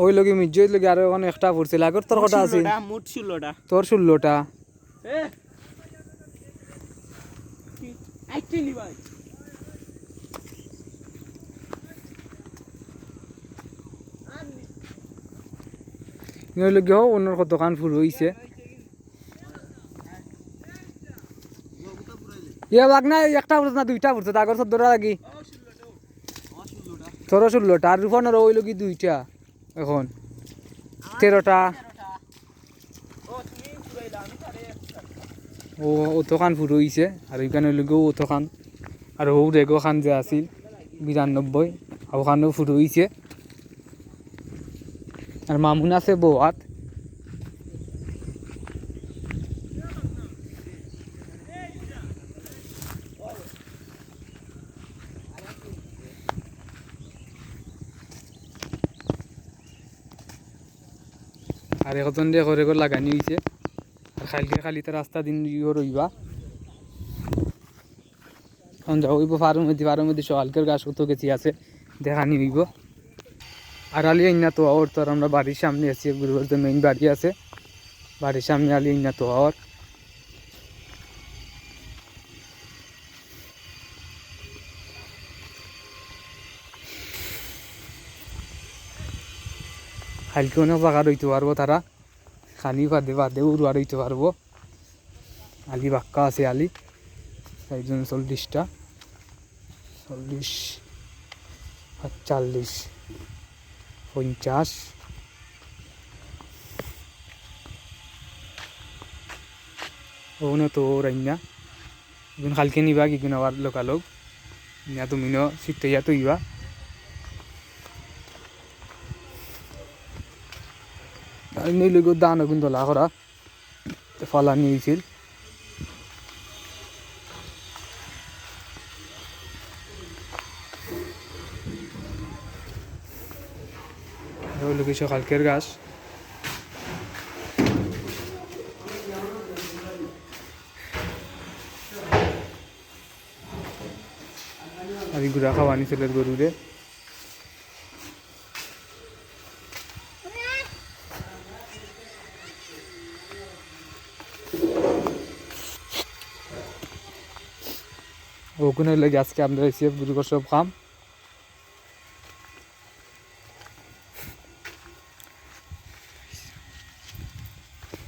ওই লগে মিজইত লগে আর ওখানে একটা পড়ছিল আগর তোর কটা আছে মোট 16টা তোর 16টা এ আইতেনি ভাই ওই লগে অন্যর কতখান ফুল হইছে ইয়া লাগ না একটা পড়ছে না দুইটা পড়ছে আগর 14টা লাগি তোর 16টা আর রূপনের ওই লগে দুইটা এখন 13টা ও অতখান ফুল হইছে আর ওইখানে লগেও অতখান আর ও রেগো খান যে আছিল 92 ওখানেও ফুল হইছে আর মামুন আছে বউয়াত আর এখন দিয়ে ঘরে ঘর লাগানি হয়েছে আর খাইলকে খালি তো রাস্তা দিন রইবা এখন যাও হইব ফার্মের মধ্যে সকালকের গাছ কত গেছি আছে দেখানি হইব আর আলি আইনা তো আর তোর আমরা বাড়ির সামনে আছি গুরুবাড়িতে মেইন বাড়ি আছে বাড়ির সামনে আলি আইনা তো আর খাইলকে অনেক জায়গা রইতে পারবো তারা খানি বাদে উড়ুয়া রইতে পারবো আলি বাক্কা আছে আলি 40টা 40 40 50 ওনে তো রাইনা গুণ খালকে নিবা কি গুণ আবার লোকালোক না তুমি ন সিটে ইয়া তো ইবা আর নেই লোক দান গুণ দলা করা ফলা নিয়েছিল লোক সকালকের গাছ আর গুড়া খাওয়ানি ছেলের গরুরে ওখানে লাগে আজকে আমরা এসে গুরু সব খাম